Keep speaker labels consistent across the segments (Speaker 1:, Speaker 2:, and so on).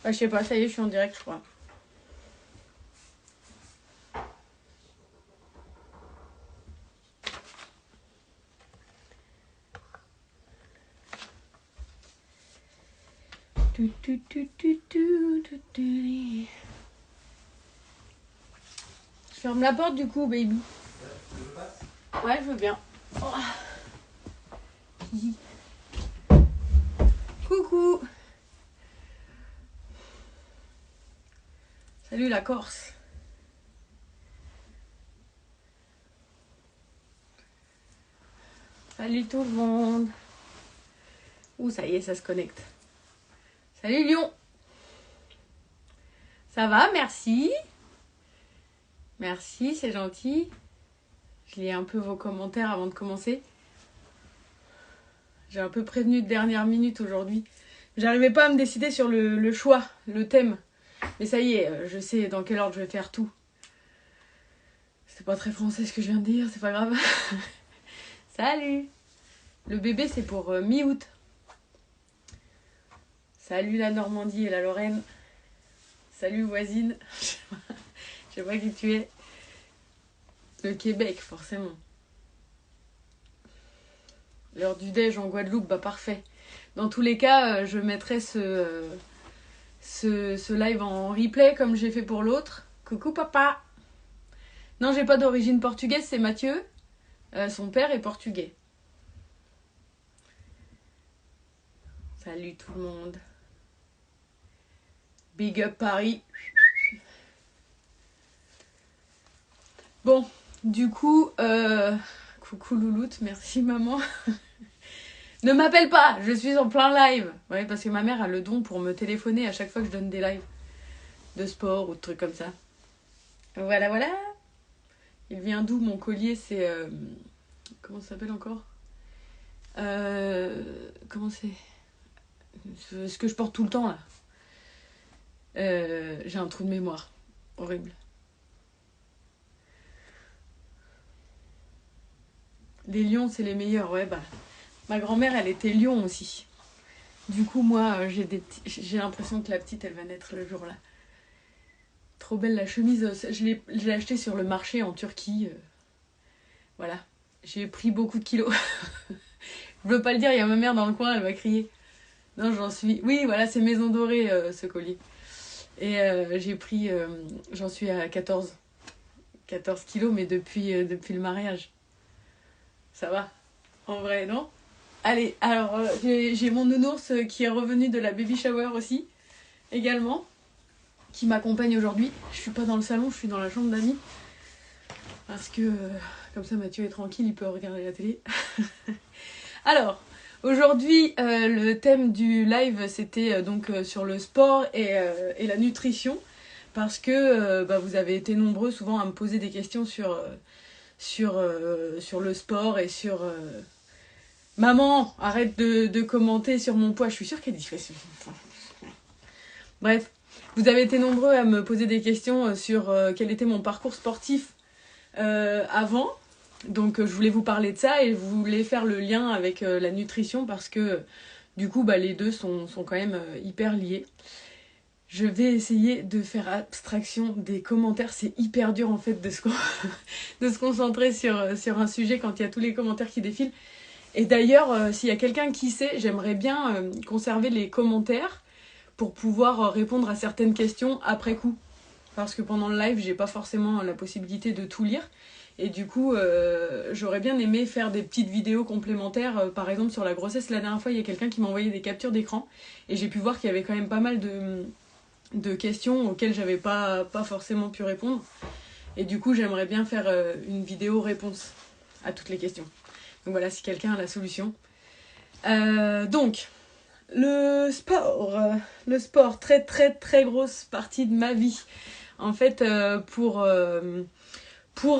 Speaker 1: Bah, je sais pas, ça y est, je suis en direct, je crois. Je ferme la porte du coup, baby. Ouais, je veux bien. Oh. Coucou. Salut la Corse. Salut tout le monde. Ouh, ça y est, ça se connecte. Salut Lyon. Ça va, merci. Merci, c'est gentil. Je lis un peu vos commentaires avant de commencer. J'ai un peu prévenu de dernière minute aujourd'hui. J'arrivais pas à me décider sur le choix, le thème. Mais ça y est, je sais dans quel ordre je vais faire tout. C'est pas très français ce que je viens de dire, c'est pas grave. Salut. Le bébé c'est pour mi-août. Salut la Normandie et la Lorraine. Salut voisine. Je sais pas qui tu es. Le Québec, forcément. L'heure du déj en Guadeloupe, bah parfait. Dans tous les cas, je mettrai ce live en replay comme j'ai fait pour l'autre. Coucou papa. Non, j'ai pas d'origine portugaise, c'est Mathieu. Son père est portugais. Salut tout le monde. Big up Paris. Bon, du coup, coucou Louloute, merci maman. Ne m'appelle pas, je suis en plein live. Ouais, parce que ma mère a le don pour me téléphoner à chaque fois que je donne des lives de sport ou de trucs comme ça. Voilà, voilà. Il vient d'où mon collier, c'est... comment ça s'appelle encore comment c'est ce que je porte tout le temps, là. J'ai un trou de mémoire. Horrible. Les lions, c'est les meilleurs, ouais, bah... Ma grand-mère, elle était lion aussi. Du coup, moi, j'ai l'impression que la petite, elle va naître le jour-là. Trop belle la chemise. Je l'ai achetée sur le marché en Turquie. Voilà. J'ai pris beaucoup de kilos. Je veux pas le dire, il y a ma mère dans le coin, elle va crier. Non, j'en suis... Oui, voilà, c'est Maison Dorée, ce collier. Et j'ai pris... j'en suis à 14 kilos, mais depuis le mariage. Ça va. En vrai, non ? Allez, alors j'ai mon nounours qui est revenu de la baby shower aussi, également, qui m'accompagne aujourd'hui. Je suis pas dans le salon, je suis dans la chambre d'amis. Parce que comme ça Mathieu est tranquille, il peut regarder la télé. Alors, aujourd'hui, le thème du live, c'était donc sur le sport et la nutrition. Parce que vous avez été nombreux souvent à me poser des questions sur le sport et sur... Maman, arrête de commenter sur mon poids. Je suis sûre qu'elle dit... Bref, vous avez été nombreux à me poser des questions sur quel était mon parcours sportif avant. Donc je voulais vous parler de ça et je voulais faire le lien avec la nutrition parce que du coup les deux sont quand même hyper liés. Je vais essayer de faire abstraction des commentaires. C'est hyper dur en fait de se concentrer sur un sujet quand il y a tous les commentaires qui défilent. Et d'ailleurs, s'il y a quelqu'un qui sait, j'aimerais bien conserver les commentaires pour pouvoir répondre à certaines questions après coup. Parce que pendant le live, j'ai pas forcément la possibilité de tout lire. Et du coup, j'aurais bien aimé faire des petites vidéos complémentaires. Par exemple, sur la grossesse, la dernière fois, il y a quelqu'un qui m'a envoyé des captures d'écran. Et j'ai pu voir qu'il y avait quand même pas mal de questions auxquelles j'avais pas forcément pu répondre. Et du coup, j'aimerais bien faire une vidéo réponse à toutes les questions. Donc voilà, si quelqu'un a la solution. Donc, le sport, très très très grosse partie de ma vie. En fait, pour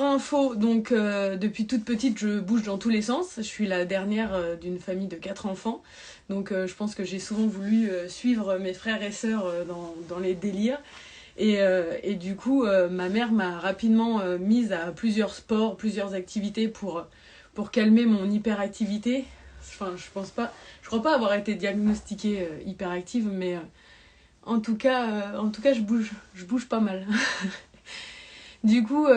Speaker 1: info, donc depuis toute petite, je bouge dans tous les sens. Je suis la dernière d'une famille de 4 enfants. Donc je pense que j'ai souvent voulu suivre mes frères et sœurs dans les délires. Et du coup, ma mère m'a rapidement mise à plusieurs sports, plusieurs activités pour calmer mon hyperactivité. Enfin, je crois pas avoir été diagnostiquée hyperactive, mais En tout cas, je bouge pas mal. Du coup,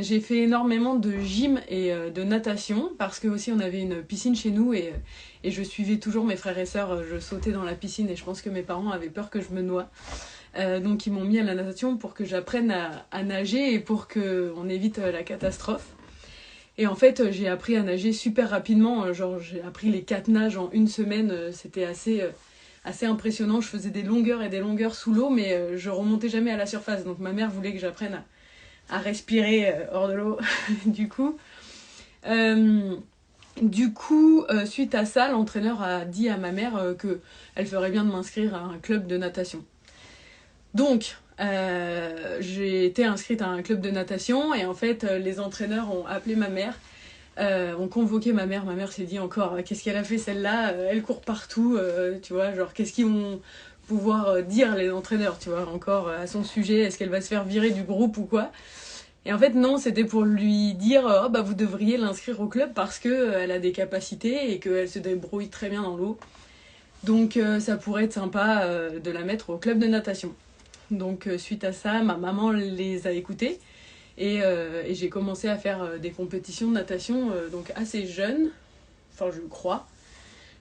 Speaker 1: j'ai fait énormément de gym et de natation parce que aussi on avait une piscine chez nous et je suivais toujours mes frères et sœurs. Je sautais dans la piscine et je pense que mes parents avaient peur que je me noie. Donc ils m'ont mis à la natation pour que j'apprenne à nager et pour qu'on évite la catastrophe. Et en fait, j'ai appris à nager super rapidement. Genre, j'ai appris les 4 nages en une semaine. C'était assez impressionnant. Je faisais des longueurs et des longueurs sous l'eau, mais je remontais jamais à la surface. Donc ma mère voulait que j'apprenne à respirer hors de l'eau. Du coup, suite à ça, l'entraîneur a dit à ma mère qu'elle ferait bien de m'inscrire à un club de natation. Donc, j'ai été inscrite à un club de natation et en fait, les entraîneurs ont appelé ma mère, ont convoqué ma mère. Ma mère s'est dit encore, qu'est-ce qu'elle a fait celle-là? Elle court partout, tu vois, genre, qu'est-ce qu'ils vont pouvoir dire les entraîneurs, tu vois, encore à son sujet, est-ce qu'elle va se faire virer du groupe ou quoi? Et en fait, non, c'était pour lui dire, oh, bah, vous devriez l'inscrire au club parce qu'elle a des capacités et qu'elle se débrouille très bien dans l'eau. Donc, ça pourrait être sympa de la mettre au club de natation. Donc, suite à ça, ma maman les a écoutés et j'ai commencé à faire des compétitions de natation donc assez jeune, enfin, je crois.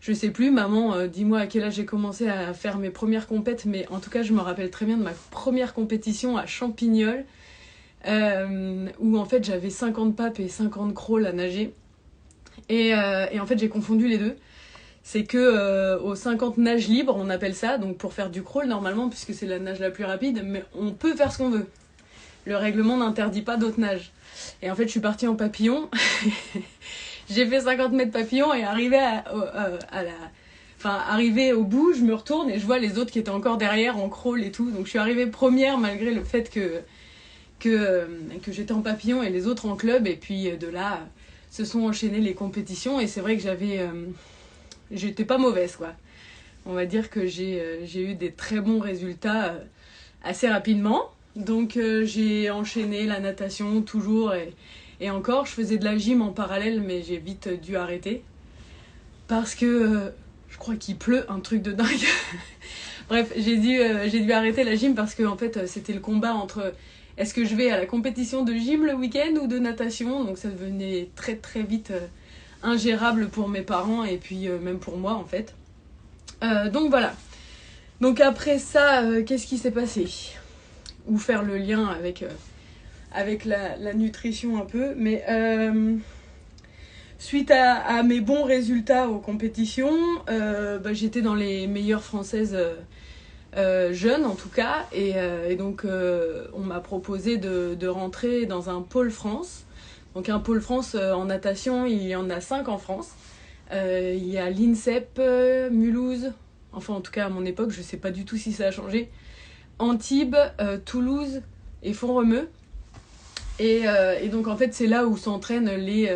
Speaker 1: Je sais plus, maman, dis-moi à quel âge j'ai commencé à faire mes premières compètes, mais en tout cas, je me rappelle très bien de ma première compétition à Champignol, où en fait j'avais 50 papes et 50 crawls à nager. Et en fait, j'ai confondu les deux. C'est que aux 50 nages libres, on appelle ça, donc pour faire du crawl normalement, puisque c'est la nage la plus rapide, mais on peut faire ce qu'on veut. Le règlement n'interdit pas d'autres nages. Et en fait, je suis partie en papillon. J'ai fait 50 mètres papillon et arrivé au bout, je me retourne et je vois les autres qui étaient encore derrière en crawl et tout. Donc je suis arrivée première malgré le fait que j'étais en papillon et les autres en club. Et puis de là, se sont enchaînées les compétitions. Et c'est vrai que j'étais pas mauvaise, quoi. On va dire que j'ai eu des très bons résultats assez rapidement. Donc j'ai enchaîné la natation toujours et encore, je faisais de la gym en parallèle, mais j'ai vite dû arrêter. Parce que je crois qu'il pleut, un truc de dingue. Bref, j'ai dû arrêter la gym parce que en fait, c'était le combat entre est-ce que je vais à la compétition de gym le week-end ou de natation. Donc ça devenait très très vite ingérable pour mes parents et puis même pour moi en fait. Donc voilà. Donc après ça, qu'est-ce qui s'est passé? Ou faire le lien avec la nutrition un peu. Mais suite à mes bons résultats aux compétitions, j'étais dans les meilleures françaises jeunes en tout cas. Et donc on m'a proposé de rentrer dans un pôle France. Donc un pôle France en natation, il y en a 5 en France. Il y a l'INSEP, Mulhouse, enfin en tout cas à mon époque, je sais pas du tout si ça a changé. Antibes, Toulouse et Font-Romeu. Et donc en fait c'est là où s'entraînent les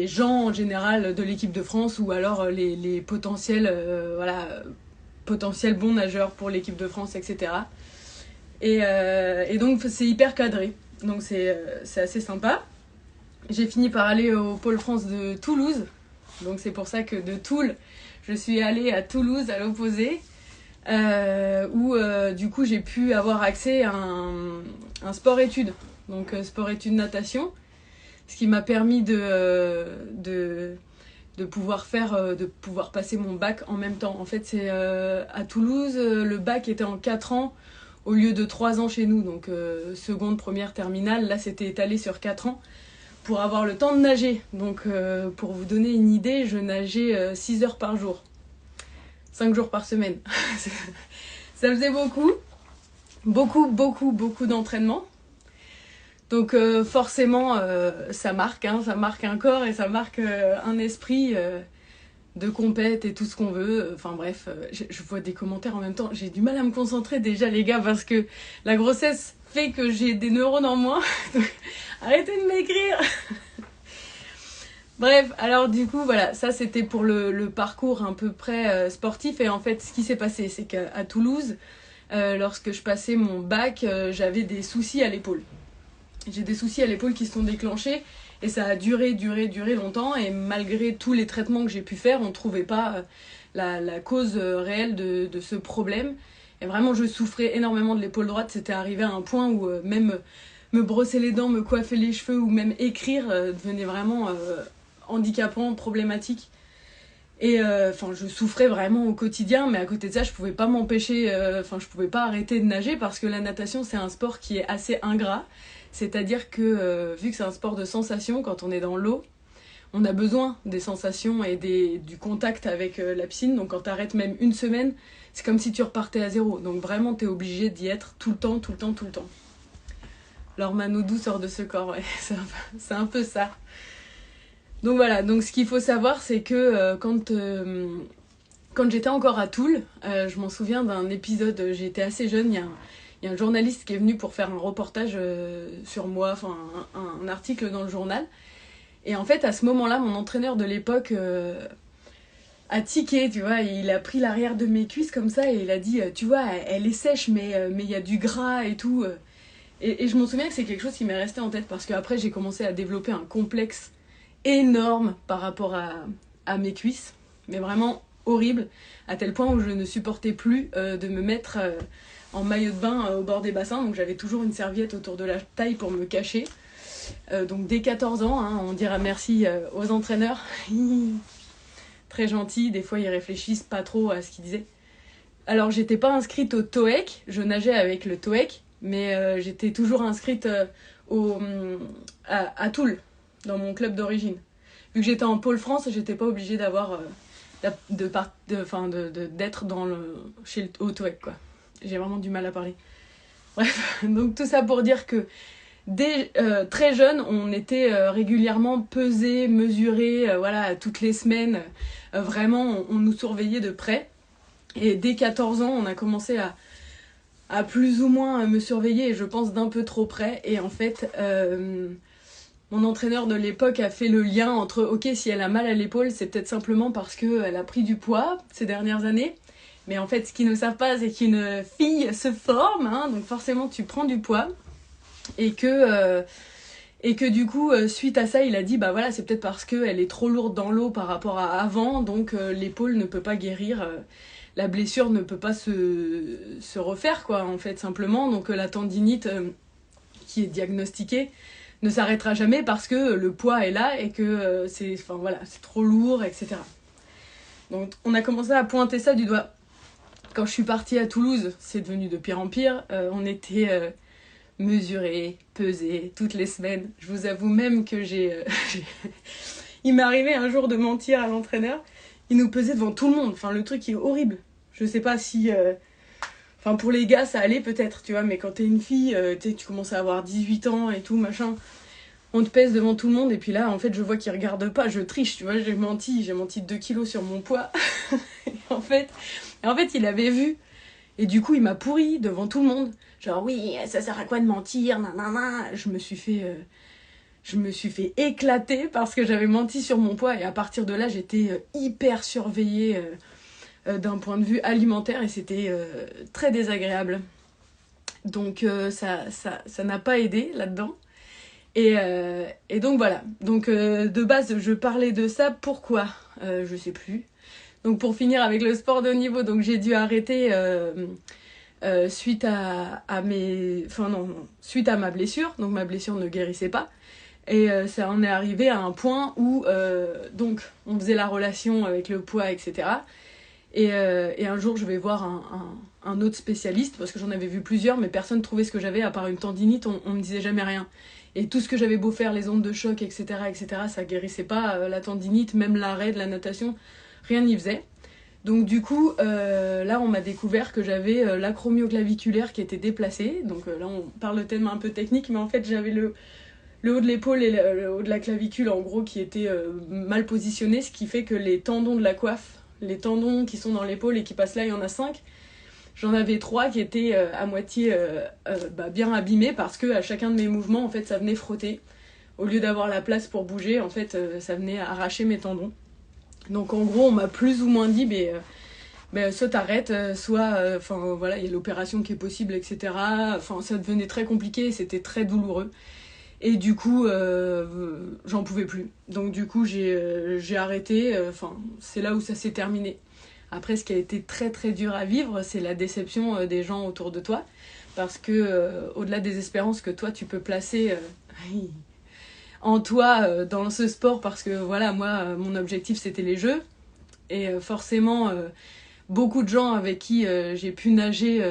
Speaker 1: gens en général de l'équipe de France ou alors les potentiels, potentiels bons nageurs pour l'équipe de France, etc. Et donc c'est hyper cadré, donc c'est assez sympa. J'ai fini par aller au pôle France de Toulouse, donc c'est pour ça que de Toul, je suis allée à Toulouse à l'opposé. Où du coup j'ai pu avoir accès à un sport-études, donc sport-études natation, ce qui m'a permis de pouvoir passer mon bac en même temps. En fait c'est à Toulouse, le bac était en 4 ans au lieu de 3 ans chez nous, donc seconde, première, terminale, là c'était étalé sur 4 ans pour avoir le temps de nager. Donc pour vous donner une idée, je nageais 6 heures par jour. 5 jours par semaine. Ça faisait beaucoup d'entraînement. Donc forcément, ça marque un corps et ça marque un esprit de compète et tout ce qu'on veut. Enfin bref, je vois des commentaires en même temps. J'ai du mal à me concentrer déjà les gars parce que la grossesse fait que j'ai des neurones en moins. Donc, arrêtez de m'écrire. Bref, alors du coup, voilà, ça c'était pour le parcours à peu près sportif. Et en fait, ce qui s'est passé, c'est qu'à Toulouse, lorsque je passais mon bac, j'avais des soucis à l'épaule. J'ai des soucis à l'épaule qui se sont déclenchés et ça a duré longtemps. Et malgré tous les traitements que j'ai pu faire, on ne trouvait pas la cause réelle de ce problème. Et vraiment, je souffrais énormément de l'épaule droite. C'était arrivé à un point où même me brosser les dents, me coiffer les cheveux ou même écrire devenait vraiment handicapant, problématique. Et je souffrais vraiment au quotidien, mais à côté de ça, je pouvais pas m'empêcher, je pouvais pas arrêter de nager parce que la natation, c'est un sport qui est assez ingrat. C'est-à-dire que, vu que c'est un sport de sensation, quand on est dans l'eau, on a besoin des sensations et du contact avec la piscine. Donc quand t'arrêtes même une semaine, c'est comme si tu repartais à zéro. Donc vraiment, t'es obligé d'y être tout le temps, tout le temps, tout le temps. Alors Manoudou sort de ce corps, ouais, c'est un peu ça. Donc voilà, donc ce qu'il faut savoir, c'est que quand j'étais encore à Toul, je m'en souviens d'un épisode, j'étais assez jeune, il y a un journaliste qui est venu pour faire un reportage sur moi, enfin un article dans le journal. Et en fait, à ce moment-là, mon entraîneur de l'époque a tiqué, tu vois, il a pris l'arrière de mes cuisses comme ça et il a dit, tu vois, elle est sèche, mais il y a du gras et tout. Et je m'en souviens que c'est quelque chose qui m'est resté en tête parce qu'après, j'ai commencé à développer un complexe énorme par rapport à mes cuisses, mais vraiment horrible, à tel point où je ne supportais plus de me mettre en maillot de bain au bord des bassins, donc j'avais toujours une serviette autour de la taille pour me cacher. Donc dès 14 ans, hein, on dira merci aux entraîneurs, très gentils, des fois ils réfléchissent pas trop à ce qu'ils disaient. Alors j'étais pas inscrite au TOEC, je nageais avec le TOEC, mais j'étais toujours inscrite à Toul, dans mon club d'origine. Vu que j'étais en pôle France, j'étais pas obligée d'avoir d'être au TOEC, quoi. J'ai vraiment du mal à parler. Bref, donc tout ça pour dire que dès très jeune, on était régulièrement pesés, mesurés, voilà, toutes les semaines. Vraiment, on nous surveillait de près. Et dès 14 ans, on a commencé à plus ou moins me surveiller, et je pense d'un peu trop près. Et en fait, mon entraîneur de l'époque a fait le lien entre, ok, si elle a mal à l'épaule, c'est peut-être simplement parce qu'elle a pris du poids ces dernières années. Mais en fait, ce qu'ils ne savent pas, c'est qu'une fille se forme, hein, donc forcément tu prends du poids. Et que du coup, suite à ça, il a dit, bah voilà, c'est peut-être parce qu'elle est trop lourde dans l'eau par rapport à avant, donc l'épaule ne peut pas guérir, la blessure ne peut pas se refaire, quoi, en fait, simplement. Donc la tendinite qui est diagnostiquée ne s'arrêtera jamais parce que le poids est là et que c'est trop lourd, etc. Donc on a commencé à pointer ça du doigt. Quand je suis partie à Toulouse, c'est devenu de pire en pire. On était mesurés, pesés toutes les semaines. Je vous avoue même que il m'est arrivé un jour de mentir à l'entraîneur. Il nous pesait devant tout le monde. Enfin, le truc est horrible. Je sais pas si... pour les gars, ça allait peut-être, tu vois, mais quand t'es une fille, tu commences à avoir 18 ans et tout, machin, on te pèse devant tout le monde, et puis là, en fait, je vois qu'il regarde pas, je triche, tu vois, j'ai menti 2 kilos sur mon poids. et en fait, il avait vu, et du coup, il m'a pourri devant tout le monde. Genre, oui, ça sert à quoi de mentir, nanana. Je me suis fait éclater parce que j'avais menti sur mon poids, et à partir de là, j'étais hyper surveillée d'un point de vue alimentaire, et c'était très désagréable. Donc ça n'a pas aidé là-dedans. Et donc voilà. Donc de base, je parlais de ça. Pourquoi je sais plus. Donc pour finir avec le sport de haut niveau, donc j'ai dû arrêter suite à ma blessure. Donc ma blessure ne guérissait pas. Et ça en est arrivé à un point où donc on faisait la relation avec le poids, etc. Et un jour, je vais voir un autre spécialiste, parce que j'en avais vu plusieurs, mais personne ne trouvait ce que j'avais, à part une tendinite, on me disait jamais rien. Et tout ce que j'avais beau faire, les ondes de choc, etc., ça guérissait pas, la tendinite, même l'arrêt de la natation, rien n'y faisait. Donc du coup, là, on m'a découvert que j'avais l'acromioclaviculaire qui était déplacé. Donc là, on parle de thème un peu technique, mais en fait, j'avais le haut de l'épaule et le haut de la clavicule, en gros, qui était mal positionné, ce qui fait que les tendons de la coiffe, les tendons qui sont dans l'épaule et qui passent là, il y en a 5. J'en avais 3 qui étaient à moitié bien abîmés parce que à chacun de mes mouvements, en fait, ça venait frotter. Au lieu d'avoir la place pour bouger, en fait, ça venait arracher mes tendons. Donc en gros, on m'a plus ou moins dit, soit t'arrêtes, soit, il y a l'opération qui est possible, etc. Enfin, ça devenait très compliqué et c'était très douloureux. Et du coup, j'en pouvais plus. Donc du coup, j'ai arrêté. C'est là où ça s'est terminé. Après, ce qui a été très très dur à vivre, c'est la déception des gens autour de toi. Parce que au-delà des espérances que toi tu peux placer en toi dans ce sport, parce que voilà, moi mon objectif c'était les jeux. Et forcément, beaucoup de gens avec qui j'ai pu nager,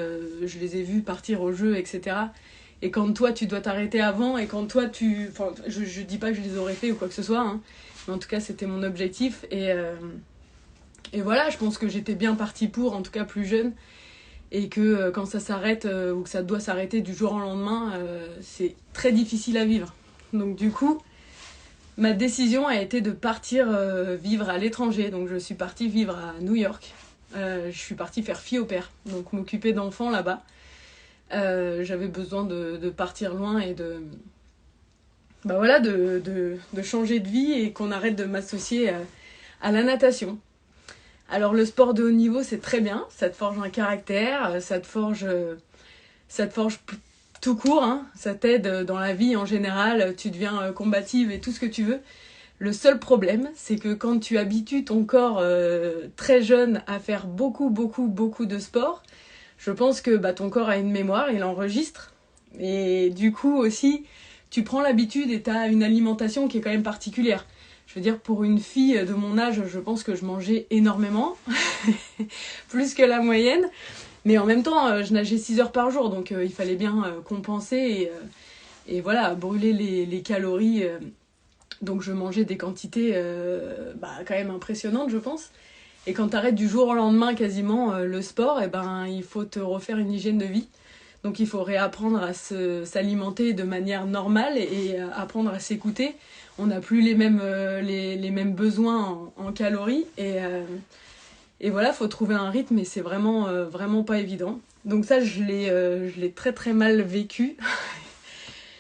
Speaker 1: je les ai vus partir au jeu, etc. Et quand toi tu dois t'arrêter avant, et quand toi tu... Enfin, je dis pas que je les aurais fait ou quoi que ce soit, hein, mais en tout cas c'était mon objectif. Et voilà, je pense que j'étais bien partie pour, en tout cas plus jeune. Et que quand ça s'arrête ou que ça doit s'arrêter du jour au lendemain, c'est très difficile à vivre. Donc du coup, ma décision a été de partir vivre à l'étranger. Donc je suis partie vivre à New York. Je suis partie faire fille au père, donc m'occuper d'enfants là-bas. J'avais besoin de partir loin et bah voilà, de changer de vie et qu'on arrête de m'associer à la natation. Alors le sport de haut niveau, c'est très bien, ça te forge un caractère, ça te forge tout court, hein. Ça t'aide dans la vie en général, tu deviens combative et tout ce que tu veux. Le seul problème, c'est que quand tu habitues ton corps très jeune à faire beaucoup de sport, je pense que bah, ton corps a une mémoire, il enregistre. Et du coup aussi, tu prends l'habitude et tu as une alimentation qui est quand même particulière. Je veux dire, pour une fille de mon âge, je pense que je mangeais énormément, plus que la moyenne. Mais en même temps, je nageais 6 heures par jour, donc il fallait bien compenser et voilà, brûler les calories. Donc je mangeais des quantités bah, quand même impressionnantes, je pense. Et quand tu arrêtes du jour au lendemain quasiment le sport, ben, il faut te refaire une hygiène de vie. Donc il faut réapprendre à s'alimenter de manière normale et apprendre à s'écouter. On n'a plus les mêmes besoins en calories. Et voilà, il faut trouver un rythme et c'est vraiment pas évident. Donc ça, je l'ai très très mal vécu.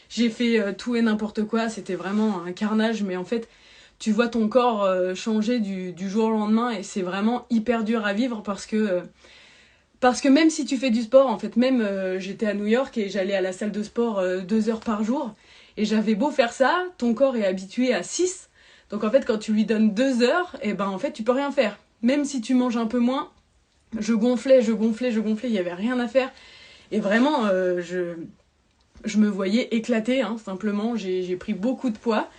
Speaker 1: J'ai fait tout et n'importe quoi, c'était vraiment un carnage. Mais en fait, tu vois ton corps changer du jour au lendemain et c'est vraiment hyper dur à vivre parce que même si tu fais du sport, en fait, même j'étais à New York et j'allais à la salle de sport 2 heures par jour. Et j'avais beau faire ça, ton corps est habitué à 6. Donc en fait, quand tu lui donnes 2 heures, et ben en fait, tu peux rien faire. Même si tu manges un peu moins, je gonflais, il n'y avait rien à faire. Et vraiment, je me voyais éclater, hein, simplement. J'ai pris beaucoup de poids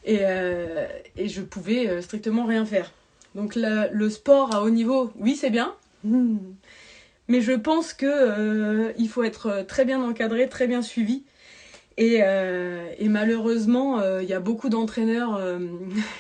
Speaker 1: et je pouvais strictement rien faire. Donc le sport à haut niveau, oui, c'est bien. Mais je pense que il faut être très bien encadré, très bien suivi. Et malheureusement, il y a beaucoup d'entraîneurs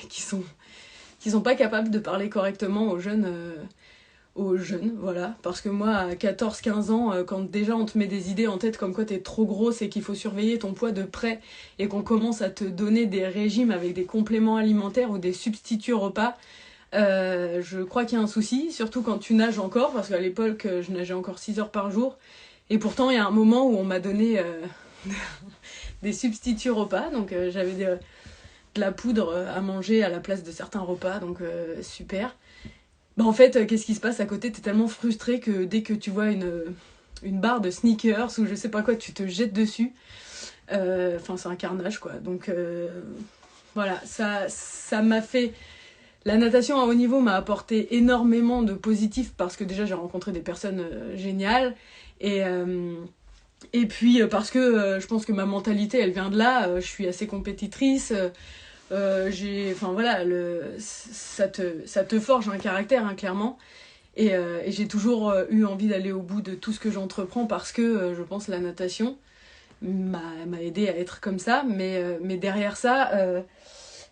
Speaker 1: qui sont pas capables de parler correctement aux jeunes, voilà. Parce que moi, à 14-15 ans, quand déjà on te met des idées en tête comme quoi t'es trop grosse et qu'il faut surveiller ton poids de près et qu'on commence à te donner des régimes avec des compléments alimentaires ou des substituts repas, je crois qu'il y a un souci, surtout quand tu nages encore, parce qu'à l'époque, je nageais encore 6 heures par jour. Et pourtant, il y a un moment où on m'a donné des substituts repas, donc j'avais de la poudre à manger à la place de certains repas, donc super. Bah en fait, qu'est-ce qui se passe à côté? T'es tellement frustré que dès que tu vois une barre de sneakers ou je sais pas quoi, tu te jettes dessus. Enfin, c'est un carnage, quoi. Donc voilà, ça m'a fait... La natation à haut niveau m'a apporté énormément de positif parce que déjà j'ai rencontré des personnes géniales et puis parce que je pense que ma mentalité elle vient de là, je suis assez compétitrice, enfin voilà, ça te forge un caractère, hein, clairement. Et j'ai toujours eu envie d'aller au bout de tout ce que j'entreprends parce que je pense que la natation m'a aidé à être comme ça. Mais derrière ça,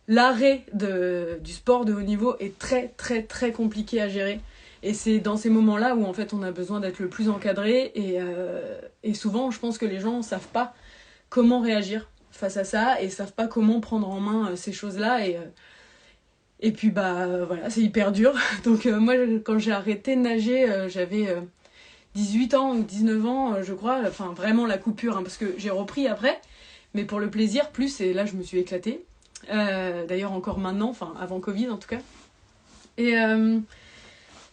Speaker 1: l'arrêt du sport de haut niveau est très très très compliqué à gérer. Et c'est dans ces moments-là où en fait on a besoin d'être le plus encadré et souvent je pense que les gens ne savent pas comment réagir face à ça et savent pas comment prendre en main ces choses-là et puis bah voilà, c'est hyper dur. Donc moi quand j'ai arrêté de nager, j'avais 18 ans ou 19 ans je crois, enfin vraiment la coupure, hein, parce que j'ai repris après, mais pour le plaisir plus, et là je me suis éclatée. D'ailleurs encore maintenant, enfin avant Covid en tout cas.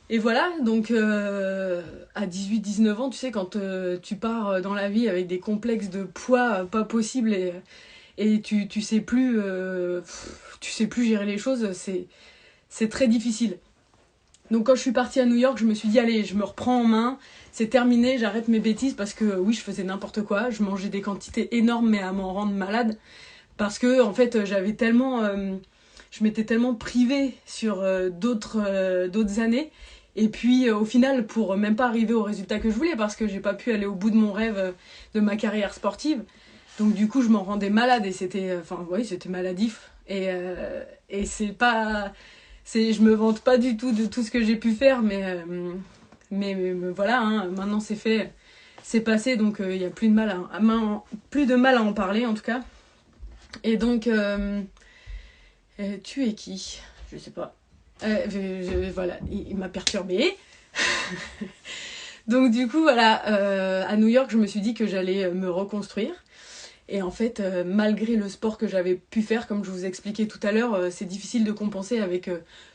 Speaker 1: Et voilà, donc à 18-19 ans, tu sais, quand tu pars dans la vie avec des complexes de poids pas possibles et tu sais plus gérer les choses, c'est très difficile. Donc quand je suis partie à New York, je me suis dit allez, je me reprends en main, c'est terminé, j'arrête mes bêtises parce que oui, je faisais n'importe quoi, je mangeais des quantités énormes mais à m'en rendre malade parce que en fait, je m'étais tellement privée sur d'autres années et puis au final pour même pas arriver au résultat que je voulais parce que j'ai pas pu aller au bout de mon rêve de ma carrière sportive. Donc du coup, je m'en rendais malade et c'était maladif et c'est pas je me vante pas du tout de tout ce que j'ai pu faire, mais voilà, hein, maintenant c'est fait, c'est passé, donc il y a plus plus de mal à en parler en tout cas. Et donc, tu es qui? Je sais pas. Voilà, il m'a perturbée. Donc du coup, voilà, à New York, je me suis dit que j'allais me reconstruire. Et en fait, malgré le sport que j'avais pu faire, comme je vous expliquais tout à l'heure, c'est difficile de compenser avec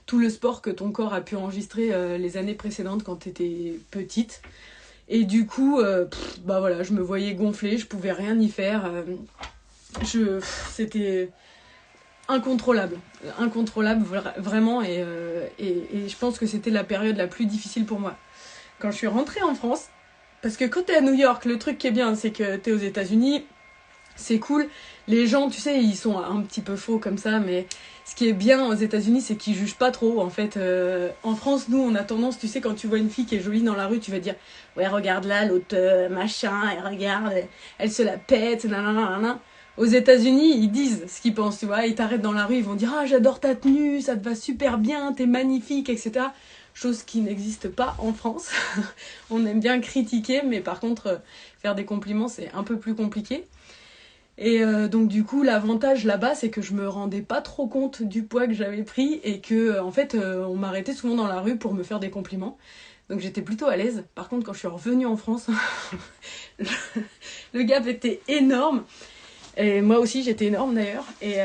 Speaker 1: tout le sport que ton corps a pu enregistrer les années précédentes quand tu étais petite. Et du coup, bah voilà, je me voyais gonfler, je pouvais rien y faire. C'était incontrôlable, vraiment. Et je pense que c'était la période la plus difficile pour moi. Quand je suis rentrée en France, parce que quand t'es à New York, le truc qui est bien, c'est que t'es aux États-Unis. C'est cool. Les gens, tu sais, ils sont un petit peu faux comme ça, mais ce qui est bien aux États-Unis, c'est qu'ils jugent pas trop. En fait, en France, nous, on a tendance, tu sais, quand tu vois une fille qui est jolie dans la rue, tu vas dire, ouais, regarde là, l'autre machin, elle regarde, elle se la pète, nanana. Aux États-Unis, ils disent ce qu'ils pensent, tu vois. Ils t'arrêtent dans la rue, ils vont dire, ah, j'adore ta tenue, ça te va super bien, t'es magnifique, etc. Chose qui n'existe pas en France. On aime bien critiquer, mais par contre, faire des compliments, c'est un peu plus compliqué. Et donc du coup, l'avantage là-bas, c'est que je me rendais pas trop compte du poids que j'avais pris et que en fait, on m'arrêtait souvent dans la rue pour me faire des compliments. Donc j'étais plutôt à l'aise. Par contre, quand je suis revenue en France, le gap était énorme. Et moi aussi, j'étais énorme d'ailleurs. Et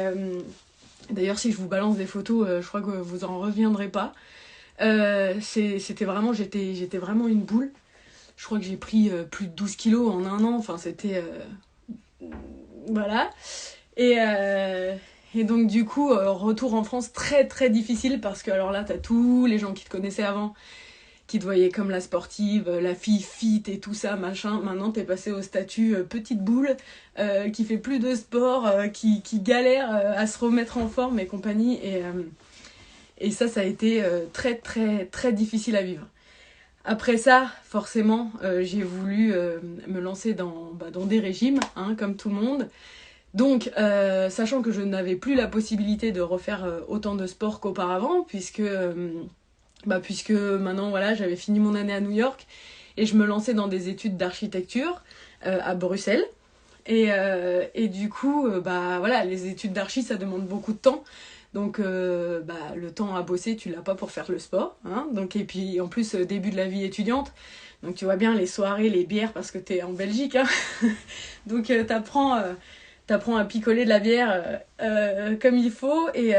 Speaker 1: d'ailleurs, si je vous balance des photos, je crois que vous en reviendrez pas. C'était vraiment, j'étais vraiment une boule. Je crois que j'ai pris plus de 12 kilos en un an. Enfin, c'était voilà. Et, et donc du coup, retour en France très très difficile parce que alors là, t'as tous les gens qui te connaissaient avant, qui te voyaient comme la sportive, la fille fit et tout ça, machin. Maintenant, t'es passé au statut petite boule, qui fait plus de sport, qui galère à se remettre en forme et compagnie. Et ça a été très très très difficile à vivre. Après ça, forcément, j'ai voulu me lancer dans des régimes, hein, comme tout le monde. Donc, sachant que je n'avais plus la possibilité de refaire autant de sport qu'auparavant, puisque maintenant, voilà, j'avais fini mon année à New York et je me lançais dans des études d'architecture à Bruxelles. Et du coup, voilà, les études d'archi, ça demande beaucoup de temps. Donc, le temps à bosser, tu l'as pas pour faire le sport. Hein. Donc, et puis, en plus, début de la vie étudiante. Donc, tu vois bien les soirées, les bières, parce que t'es en Belgique. Hein. Donc, t'apprends à picoler de la bière comme il faut. Et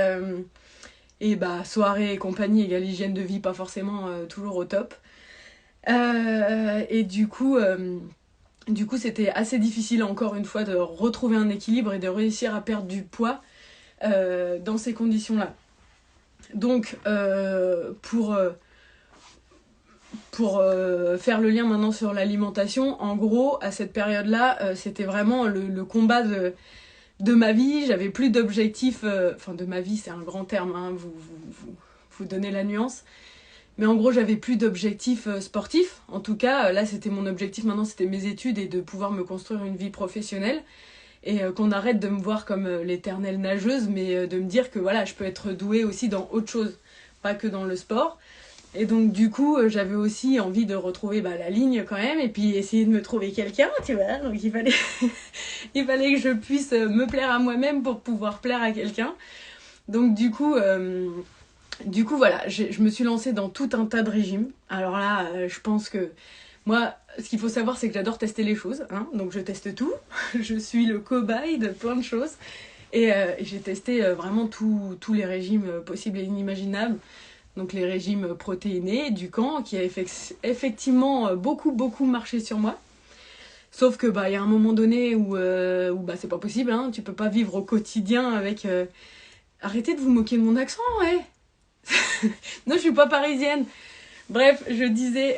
Speaker 1: soirée et compagnie égale hygiène de vie, pas forcément toujours au top. Et du coup, c'était assez difficile, encore une fois, de retrouver un équilibre et de réussir à perdre du poids dans ces conditions-là. Donc, pour faire le lien maintenant sur l'alimentation, en gros, à cette période-là, c'était vraiment le combat de ma vie. J'avais plus d'objectifs, de ma vie, c'est un grand terme, hein, vous donnez la nuance. Mais en gros, j'avais plus d'objectifs sportifs. En tout cas, là, c'était mon objectif maintenant, c'était mes études et de pouvoir me construire une vie professionnelle. Et qu'on arrête de me voir comme l'éternelle nageuse, mais de me dire que voilà, je peux être douée aussi dans autre chose, pas que dans le sport. Et donc du coup, j'avais aussi envie de retrouver la ligne quand même, et puis essayer de me trouver quelqu'un, tu vois. Donc il fallait, il fallait que je puisse me plaire à moi-même pour pouvoir plaire à quelqu'un. Donc du coup voilà, je me suis lancée dans tout un tas de régimes. Alors là, je pense que moi, ce qu'il faut savoir, c'est que j'adore tester les choses, hein, donc je teste tout. Je suis le cobaye de plein de choses. Et j'ai testé vraiment tous les régimes possibles et inimaginables. Donc les régimes protéinés, du camp, qui a effectivement beaucoup marché sur moi. Sauf que y a un moment donné où c'est pas possible, hein, tu peux pas vivre au quotidien avec... Arrêtez de vous moquer de mon accent, ouais. Non, je suis pas parisienne. Bref, je disais,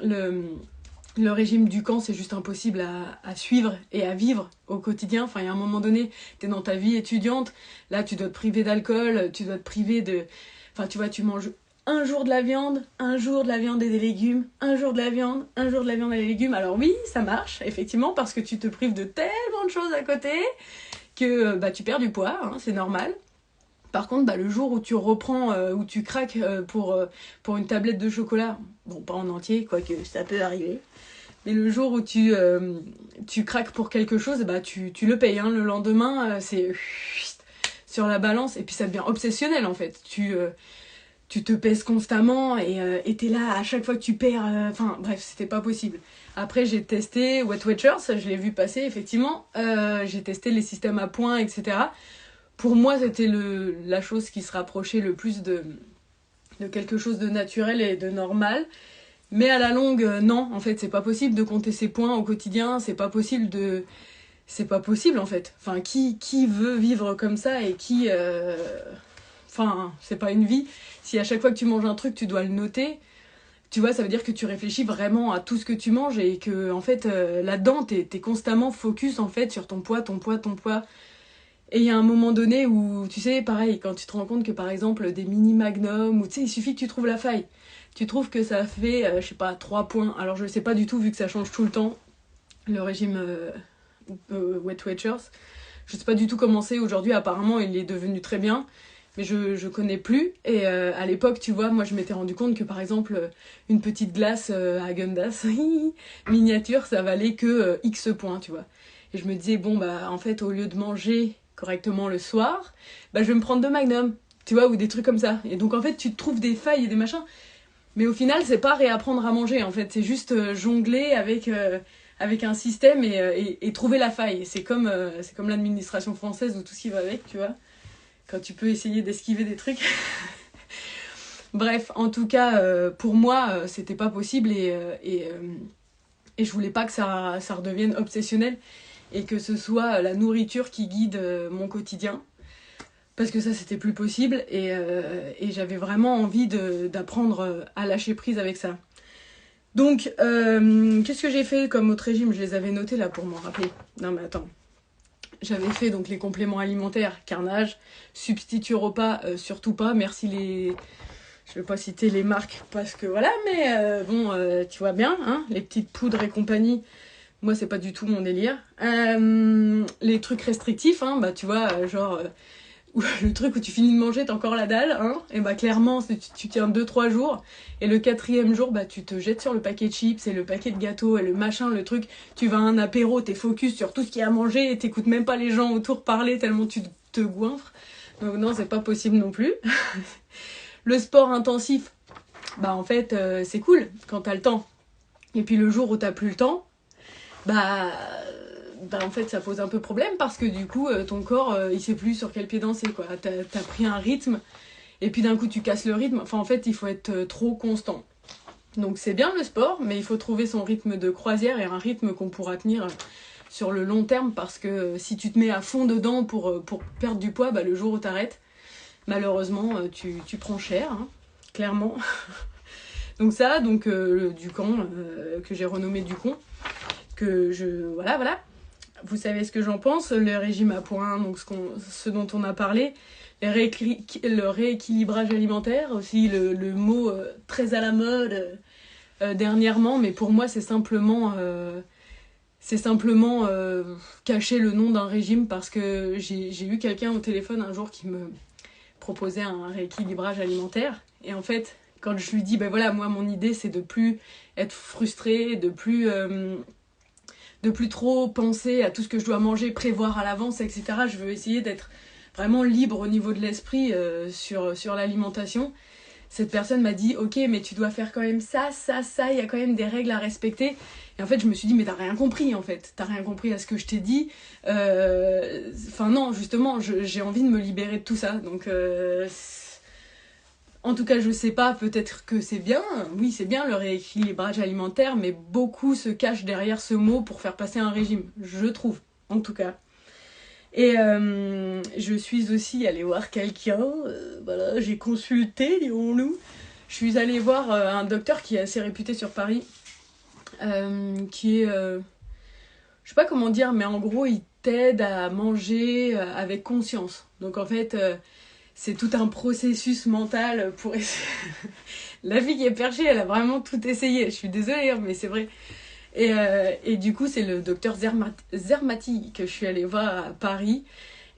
Speaker 1: le régime Dukan, c'est juste impossible à suivre et à vivre au quotidien. Enfin, il y a un moment donné, t'es dans ta vie étudiante, là, tu dois te priver d'alcool, tu dois te priver de... Enfin, tu vois, tu manges un jour de la viande, un jour de la viande et des légumes, un jour de la viande, un jour de la viande et des légumes. Alors oui, ça marche, effectivement, parce que tu te prives de tellement de choses à côté que bah, tu perds du poids, hein, c'est normal. Par contre, bah, le jour où tu reprends, où tu craques pour une tablette de chocolat, bon, pas en entier, quoique ça peut arriver, mais le jour où tu craques pour quelque chose, bah, tu le payes. Hein. Le lendemain, c'est sur la balance, et puis ça devient obsessionnel en fait. Tu te pèses constamment et t'es là à chaque fois que tu perds. Enfin bref, c'était pas possible. Après, j'ai testé Weight Watchers, je l'ai vu passer effectivement. J'ai testé les systèmes à points, etc. Pour moi, c'était la chose qui se rapprochait le plus de quelque chose de naturel et de normal. Mais à la longue, non, en fait, c'est pas possible de compter ses points au quotidien, c'est pas possible en fait. Enfin, qui veut vivre comme ça et qui... Enfin, c'est pas une vie. Si à chaque fois que tu manges un truc, tu dois le noter, tu vois, ça veut dire que tu réfléchis vraiment à tout ce que tu manges et que, en fait, là-dedans, t'es constamment focus, en fait, sur ton poids, ton poids, ton poids. Et il y a un moment donné où, tu sais, pareil, quand tu te rends compte que, par exemple, des mini magnums, ou tu sais, il suffit que tu trouves la faille. Tu trouves que ça fait, je sais pas, 3 points. Alors, je sais pas du tout, vu que ça change tout le temps, le régime Weight Watchers. Je sais pas du tout comment c'est aujourd'hui, apparemment, il est devenu très bien. Mais je connais plus. Et à l'époque, tu vois, moi je m'étais rendu compte que par exemple, une petite glace à Gundas miniature, ça valait que X points, tu vois. Et je me disais, bon, bah en fait, au lieu de manger correctement le soir, bah je vais me prendre 2 Magnum, tu vois, ou des trucs comme ça. Et donc en fait, tu trouves des failles et des machins. Mais au final, c'est pas réapprendre à manger, en fait. C'est juste jongler avec un système et trouver la faille. C'est comme l'administration française ou tout ce qui va avec, tu vois. Quand tu peux essayer d'esquiver des trucs. Bref, en tout cas, pour moi, c'était pas possible et je voulais pas que ça redevienne obsessionnel et que ce soit la nourriture qui guide mon quotidien. Parce que ça, c'était plus possible et j'avais vraiment envie d'apprendre à lâcher prise avec ça. Donc, qu'est-ce que j'ai fait comme autre régime? Je les avais notés là pour m'en rappeler. Non mais attends. J'avais fait donc les compléments alimentaires, carnage, substitut repas, surtout pas, merci les... Je vais pas citer les marques parce que voilà, mais bon, tu vois bien, hein, les petites poudres et compagnie, moi c'est pas du tout mon délire. Les trucs restrictifs, hein, bah tu vois, genre... le truc où tu finis de manger, t'as encore la dalle, hein, et bah clairement, tu tiens 2-3 jours, et le 4e jour, bah tu te jettes sur le paquet de chips, et le paquet de gâteaux, et le machin, le truc, tu vas à un apéro, t'es focus sur tout ce qu'il y a à manger, et t'écoutes même pas les gens autour parler tellement tu te goinfres. Donc non, c'est pas possible non plus. Le sport intensif, bah en fait, c'est cool, quand t'as le temps. Et puis le jour où t'as plus le temps, bah en fait ça pose un peu problème parce que du coup ton corps il sait plus sur quel pied danser quoi. T'as pris un rythme et puis d'un coup tu casses le rythme. Enfin en fait il faut être trop constant. Donc c'est bien le sport mais il faut trouver son rythme de croisière et un rythme qu'on pourra tenir sur le long terme parce que si tu te mets à fond dedans pour perdre du poids, bah, le jour où t'arrêtes, malheureusement tu prends cher, hein, clairement. Donc ça, le Dukan que j'ai renommé Ducon, que voilà. Vous savez ce que j'en pense, le régime à points, donc ce dont on a parlé, le rééquilibrage alimentaire, aussi le mot très à la mode dernièrement, mais pour moi c'est simplement cacher le nom d'un régime parce que j'ai eu quelqu'un au téléphone un jour qui me proposait un rééquilibrage alimentaire, et en fait quand je lui dis ben voilà, moi mon idée c'est de plus être frustrée, de plus trop penser à tout ce que je dois manger, prévoir à l'avance, etc. Je veux essayer d'être vraiment libre au niveau de l'esprit sur l'alimentation. Cette personne m'a dit, ok, mais tu dois faire quand même ça, il y a quand même des règles à respecter. Et en fait, je me suis dit, mais t'as rien compris, en fait. T'as rien compris à ce que je t'ai dit. Enfin non, justement, j'ai envie de me libérer de tout ça. Donc... En tout cas, je sais pas, peut-être que c'est bien. Oui, c'est bien le rééquilibrage alimentaire, mais beaucoup se cachent derrière ce mot pour faire passer un régime, je trouve, en tout cas. Et je suis aussi allée voir quelqu'un, voilà, j'ai consulté, dirons-nous. Je suis allée voir un docteur qui est assez réputé sur Paris, qui est, je sais pas comment dire, mais en gros, il t'aide à manger avec conscience. Donc en fait, c'est tout un processus mental pour essayer. La fille qui est perchée, elle a vraiment tout essayé. Je suis désolée, hein, mais c'est vrai. Et du coup, c'est le docteur Zermati que je suis allée voir à Paris.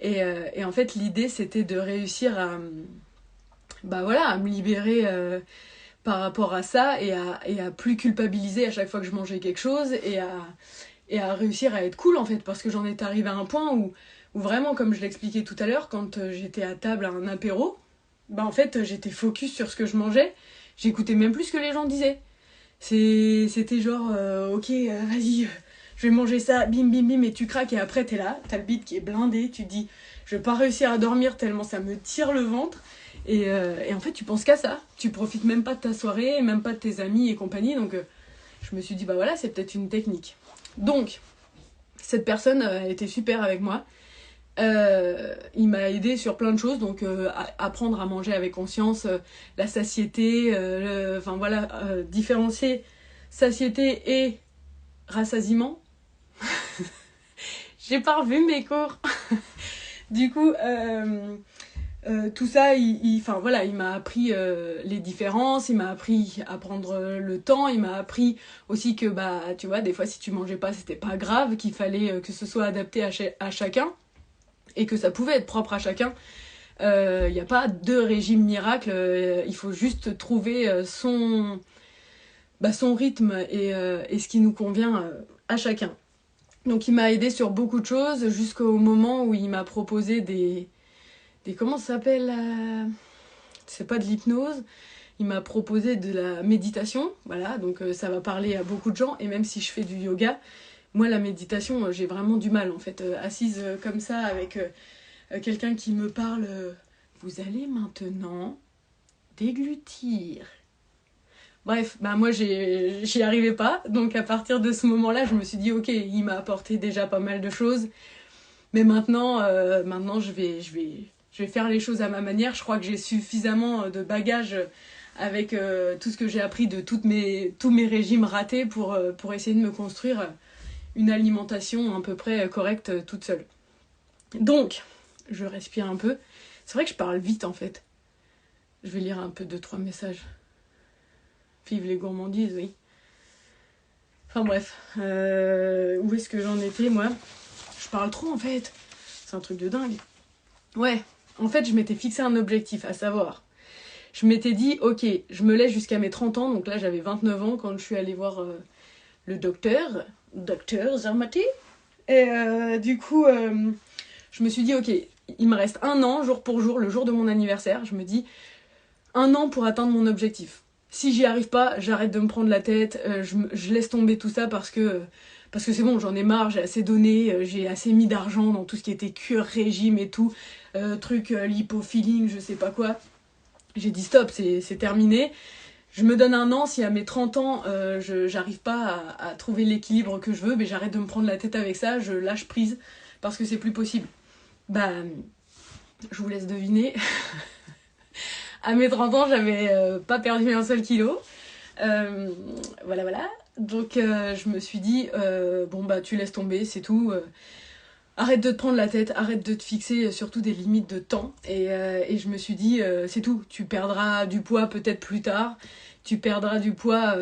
Speaker 1: Et en fait, l'idée, c'était de réussir bah voilà, à me libérer par rapport à ça et à plus culpabiliser à chaque fois que je mangeais quelque chose et à réussir à être cool en fait. Parce que j'en étais arrivée à un point où vraiment, comme je l'expliquais tout à l'heure, quand j'étais à table à un apéro, bah en fait, j'étais focus sur ce que je mangeais. J'écoutais même plus ce que les gens disaient. C'était genre, ok, vas-y, je vais manger ça, bim bim bim, et tu craques, et après t'es là, t'as le bide qui est blindé, tu te dis, je vais pas réussir à dormir tellement ça me tire le ventre. Et en fait, tu penses qu'à ça. Tu profites même pas de ta soirée, même pas de tes amis et compagnie. Donc, je me suis dit, bah voilà, c'est peut-être une technique. Donc, cette personne a été super avec moi. Il m'a aidé sur plein de choses, donc apprendre à manger avec conscience, la satiété, enfin voilà, différencier satiété et rassasiement. J'ai pas revu mes cours. Du coup, tout ça, enfin voilà, il m'a appris les différences, il m'a appris à prendre le temps, il m'a appris aussi que bah tu vois, des fois si tu mangeais pas, c'était pas grave, qu'il fallait que ce soit adapté à chacun. Et que ça pouvait être propre à chacun. Il n'y a pas de régime miracle, il faut juste trouver son rythme et ce qui nous convient à chacun. Donc il m'a aidé sur beaucoup de choses jusqu'au moment où il m'a proposé des comment ça s'appelle c'est pas de l'hypnose, il m'a proposé de la méditation, voilà, donc ça va parler à beaucoup de gens, et même si je fais du yoga, moi, la méditation, j'ai vraiment du mal, en fait. Assise comme ça, avec quelqu'un qui me parle, vous allez maintenant déglutir. Bref, bah moi, j'y arrivais pas. Donc, à partir de ce moment-là, je me suis dit, ok, il m'a apporté déjà pas mal de choses. Mais maintenant, je vais faire les choses à ma manière. Je crois que j'ai suffisamment de bagages avec tout ce que j'ai appris de tous mes régimes ratés pour essayer de me construire une alimentation à peu près correcte toute seule. Donc, je respire un peu. C'est vrai que je parle vite en fait. Je vais lire un peu 2-3 messages. Vive les gourmandises, oui. Enfin bref, où est-ce que j'en étais moi ? Je parle trop en fait. C'est un truc de dingue. Ouais, en fait je m'étais fixé un objectif, à savoir, je m'étais dit, ok, je me laisse jusqu'à mes 30 ans, donc là j'avais 29 ans quand je suis allée voir le docteur Zermati. Et du coup, je me suis dit, ok, il me reste 1 an, jour pour jour, le jour de mon anniversaire. Je me dis, 1 an pour atteindre mon objectif. Si j'y arrive pas, j'arrête de me prendre la tête, je laisse tomber tout ça parce que c'est bon, j'en ai marre, j'ai assez donné, j'ai assez mis d'argent dans tout ce qui était cure, régime et tout, lipofilling, je sais pas quoi. J'ai dit stop, c'est terminé. Je me donne 1 an, si à mes 30 ans, j'arrive pas à trouver l'équilibre que je veux, mais j'arrête de me prendre la tête avec ça, je lâche prise, parce que c'est plus possible. Bah, je vous laisse deviner. À mes 30 ans, j'avais pas perdu un seul kilo. Voilà. Donc, je me suis dit, bon bah, tu laisses tomber, c'est tout. Arrête de te prendre la tête, arrête de te fixer surtout des limites de temps. Et je me suis dit, c'est tout, tu perdras du poids peut-être plus tard, tu perdras du poids,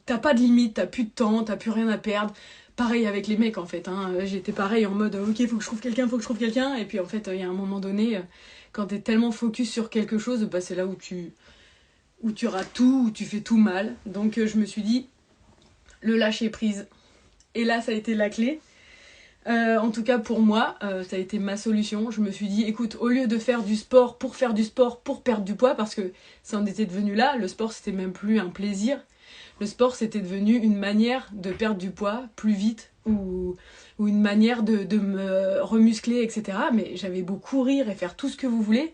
Speaker 1: t'as pas de limite, t'as plus de temps, t'as plus rien à perdre. Pareil avec les mecs en fait, hein. J'étais pareil en mode, ok, faut que je trouve quelqu'un, et puis en fait, il y a un moment donné, quand t'es tellement focus sur quelque chose, bah, c'est là où tu rates tout, où tu fais tout mal. Donc je me suis dit, le lâcher prise. Et là, ça a été la clé. En tout cas pour moi, ça a été ma solution. Je me suis dit, écoute, au lieu de faire du sport pour perdre du poids, parce que ça en était devenu là, le sport c'était même plus un plaisir, le sport c'était devenu une manière de perdre du poids plus vite, ou une manière de me remuscler, etc. Mais j'avais beau courir et faire tout ce que vous voulez,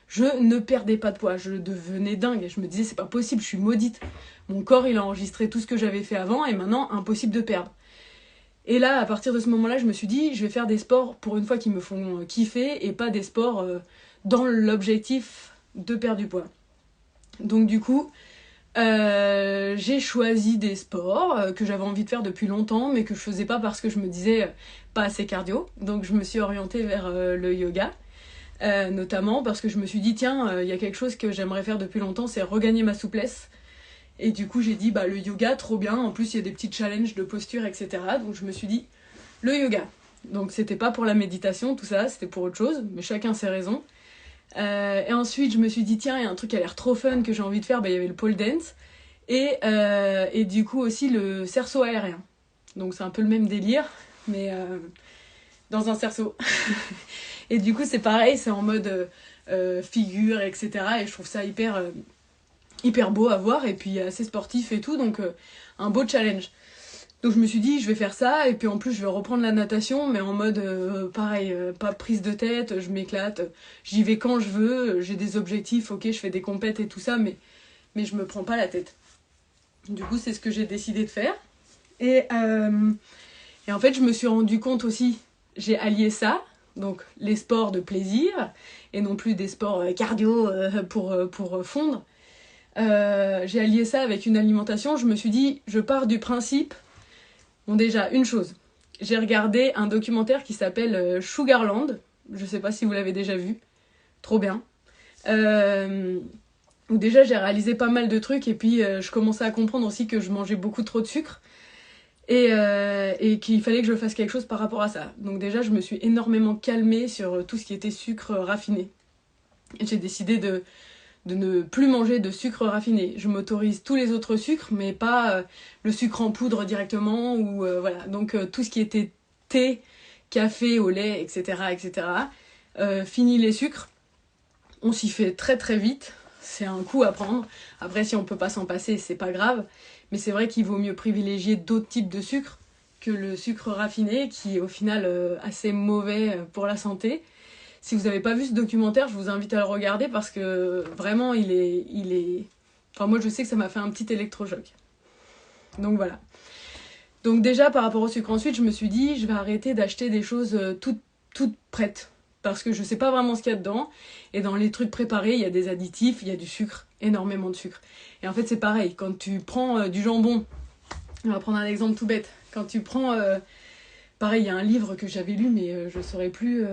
Speaker 1: je ne perdais pas de poids, je devenais dingue, je me disais c'est pas possible, je suis maudite, mon corps il a enregistré tout ce que j'avais fait avant et maintenant impossible de perdre. Et là, à partir de ce moment-là, je me suis dit, je vais faire des sports pour une fois qui me font kiffer et pas des sports dans l'objectif de perdre du poids. Donc du coup, j'ai choisi des sports que j'avais envie de faire depuis longtemps, mais que je faisais pas parce que je me disais pas assez cardio. Donc je me suis orientée vers le yoga, notamment parce que je me suis dit, tiens, il y a quelque chose que j'aimerais faire depuis longtemps, c'est regagner ma souplesse. Et du coup, j'ai dit, bah le yoga, trop bien. En plus, il y a des petits challenges de posture, etc. Donc je me suis dit, le yoga. Donc c'était pas pour la méditation, tout ça, c'était pour autre chose, mais chacun ses raisons. Et ensuite, je me suis dit, tiens, il y a un truc qui a l'air trop fun que j'ai envie de faire. Bah, il y avait le pole dance. Et du coup aussi le cerceau aérien. Donc c'est un peu le même délire, mais dans un cerceau. Et du coup, c'est pareil, c'est en mode figure, etc. Et je trouve ça hyper beau à voir, et puis assez sportif et tout, donc un beau challenge. Donc je me suis dit, je vais faire ça, et puis en plus je vais reprendre la natation, mais en mode pareil, pas prise de tête, je m'éclate, j'y vais quand je veux, j'ai des objectifs, ok, je fais des compètes et tout ça, mais je me prends pas la tête. Du coup, c'est ce que j'ai décidé de faire. Et en fait, je me suis rendu compte aussi, j'ai allié ça, donc les sports de plaisir, et non plus des sports cardio pour fondre. J'ai allié ça avec une alimentation. Je me suis dit, je pars du principe. Bon, déjà, une chose. J'ai regardé un documentaire qui s'appelle Sugarland. Je sais pas si vous l'avez déjà vu. Trop bien. Où déjà, j'ai réalisé pas mal de trucs. Et puis, je commençais à comprendre aussi que je mangeais beaucoup trop de sucre. Et qu'il fallait que je fasse quelque chose par rapport à ça. Donc déjà, je me suis énormément calmée sur tout ce qui était sucre raffiné. Et j'ai décidé de ne plus manger de sucre raffiné. Je m'autorise tous les autres sucres, mais pas le sucre en poudre directement, ou voilà. Donc tout ce qui était thé, café au lait, etc., etc. Fini les sucres. On s'y fait très très vite. C'est un coup à prendre. Après, si on peut pas s'en passer, c'est pas grave. Mais c'est vrai qu'il vaut mieux privilégier d'autres types de sucre que le sucre raffiné, qui est au final assez mauvais pour la santé. Si vous n'avez pas vu ce documentaire, je vous invite à le regarder parce que vraiment, il est... Enfin, moi, je sais que ça m'a fait un petit électrochoc. Donc voilà. Donc déjà, par rapport au sucre, ensuite, je me suis dit, je vais arrêter d'acheter des choses toutes prêtes. Parce que je sais pas vraiment ce qu'il y a dedans. Et dans les trucs préparés, il y a des additifs, il y a du sucre, énormément de sucre. Et en fait, c'est pareil. Quand tu prends du jambon, on va prendre un exemple tout bête. Quand tu prends... pareil, il y a un livre que j'avais lu, mais je saurais plus...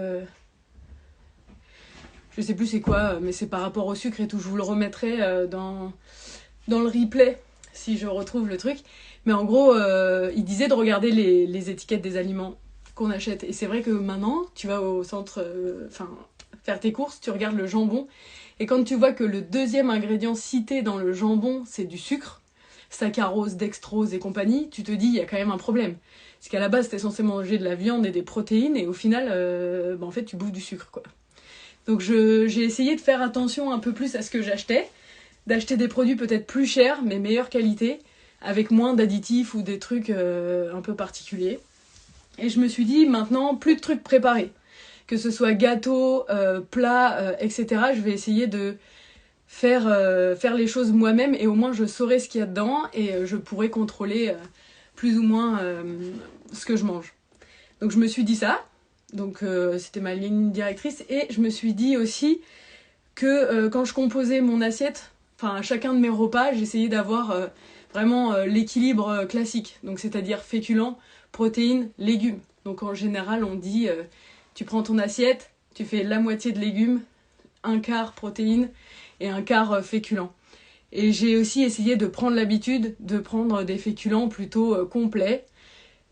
Speaker 1: Je sais plus c'est quoi, mais c'est par rapport au sucre et tout. Je vous le remettrai dans le replay si je retrouve le truc. Mais en gros, il disait de regarder les étiquettes des aliments qu'on achète. Et c'est vrai que maintenant, tu vas au centre, faire tes courses, tu regardes le jambon. Et quand tu vois que le deuxième ingrédient cité dans le jambon, c'est du sucre, saccharose, dextrose et compagnie, tu te dis, il y a quand même un problème. Parce qu'à la base, t'es censé manger de la viande et des protéines, et au final, en fait, tu bouffes du sucre, quoi. Donc j'ai essayé de faire attention un peu plus à ce que j'achetais, d'acheter des produits peut-être plus chers, mais meilleure qualité, avec moins d'additifs ou des trucs un peu particuliers. Et je me suis dit, maintenant, plus de trucs préparés. Que ce soit gâteau, plat, etc. Je vais essayer de faire les choses moi-même, et au moins je saurai ce qu'il y a dedans, et je pourrai contrôler plus ou moins ce que je mange. Donc je me suis dit ça. Donc c'était ma ligne directrice, et je me suis dit aussi que quand je composais mon assiette, enfin à chacun de mes repas, j'essayais d'avoir vraiment l'équilibre classique, donc c'est-à-dire féculents, protéines, légumes. Donc en général on dit tu prends ton assiette, tu fais la moitié de légumes, un quart protéines et un quart féculents. Et j'ai aussi essayé de prendre l'habitude de prendre des féculents plutôt complets,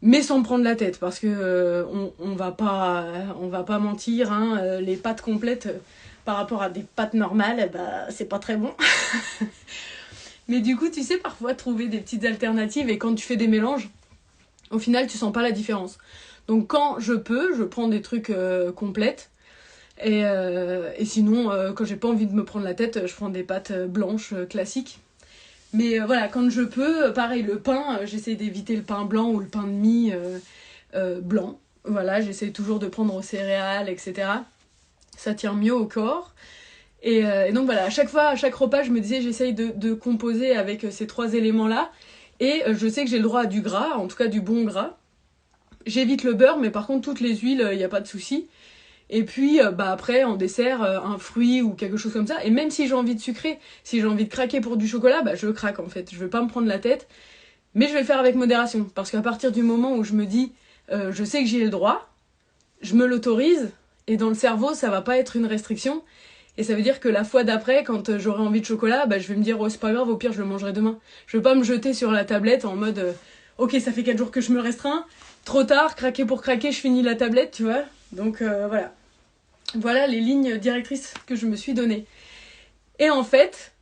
Speaker 1: mais sans me prendre la tête, parce que on va pas mentir, hein, les pâtes complètes par rapport à des pâtes normales, c'est pas très bon. Mais du coup, tu sais parfois trouver des petites alternatives, et quand tu fais des mélanges, au final, tu sens pas la différence. Donc quand je peux, je prends des trucs complètes, et sinon, quand j'ai pas envie de me prendre la tête, je prends des pâtes blanches classiques. Mais voilà, quand je peux, pareil, le pain, j'essaie d'éviter le pain blanc ou le pain de mie blanc. Voilà, j'essaie toujours de prendre aux céréales, etc. Ça tient mieux au corps. Et donc voilà, à chaque fois, à chaque repas, je me disais, j'essaye de composer avec ces trois éléments-là. Et je sais que j'ai le droit à du gras, en tout cas du bon gras. j'évite le beurre, mais par contre toutes les huiles, il n'y a pas de souci. Et puis après en dessert, un fruit ou quelque chose comme ça. Et même si j'ai envie de sucrer, si j'ai envie de craquer pour du chocolat, je craque en fait. Je vais pas me prendre la tête, mais je vais le faire avec modération. Parce qu'à partir du moment où je me dis, je sais que j'y ai le droit, je me l'autorise, et dans le cerveau ça va pas être une restriction. Et ça veut dire que la fois d'après, quand j'aurai envie de chocolat, je vais me dire, oh c'est pas grave, au pire je le mangerai demain. Je vais pas me jeter sur la tablette en mode, ok ça fait 4 jours que je me restreins, trop tard, craquer pour craquer, je finis la tablette, tu vois. Donc voilà. Voilà les lignes directrices que je me suis données. Et en fait,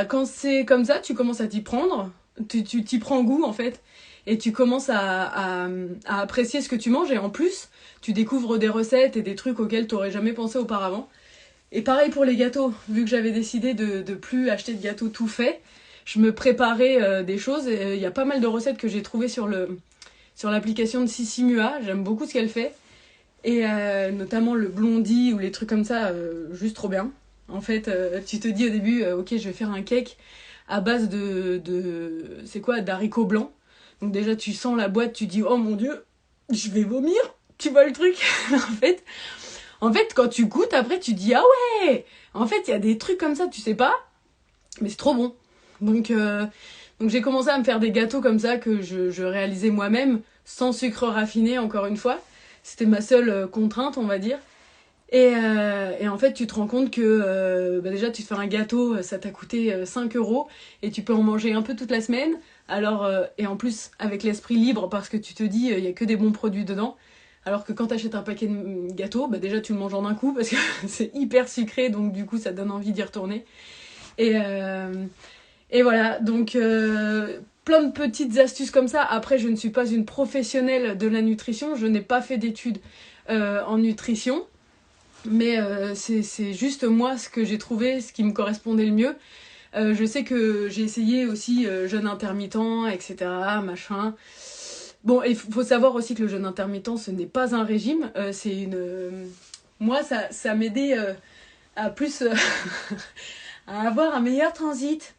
Speaker 1: quand c'est comme ça, tu commences à t'y prendre, tu t'y prends goût en fait, et tu commences à apprécier ce que tu manges, et en plus, tu découvres des recettes et des trucs auxquels tu n'aurais jamais pensé auparavant. Et pareil pour les gâteaux, vu que j'avais décidé de plus acheter de gâteaux tout faits, je me préparais des choses, et il y a pas mal de recettes que j'ai trouvées sur l'application de Sissi Mua, j'aime beaucoup ce qu'elle fait. Et notamment le blondie ou les trucs comme ça, juste trop bien. En fait, tu te dis au début, ok, je vais faire un cake à base c'est quoi, d'haricots blancs. Donc déjà, tu sens la boîte, tu dis, oh mon dieu, je vais vomir. Tu vois le truc. en fait, quand tu goûtes, après, tu dis, ah ouais. En fait, il y a des trucs comme ça, tu sais pas, mais c'est trop bon. Donc j'ai commencé à me faire des gâteaux comme ça que je réalisais moi-même, sans sucre raffiné, encore une fois. C'était ma seule contrainte, on va dire. Et en fait, tu te rends compte que déjà, tu te fais un gâteau, ça t'a coûté 5 € et tu peux en manger un peu toute la semaine. Alors, et en plus, avec l'esprit libre, parce que tu te dis, il n'y a que des bons produits dedans. Alors que quand tu achètes un paquet de gâteaux, déjà, tu le manges en un coup parce que c'est hyper sucré, donc du coup, ça donne envie d'y retourner. Et voilà, donc plein de petites astuces comme ça. Après, je ne suis pas une professionnelle de la nutrition, je n'ai pas fait d'études en nutrition, mais c'est juste moi ce que j'ai trouvé, ce qui me correspondait le mieux. Je sais que j'ai essayé aussi jeûne intermittent, etc., machin. Bon, il faut savoir aussi que le jeûne intermittent, ce n'est pas un régime, c'est une... Moi, ça m'aidait à plus... à avoir un meilleur transit.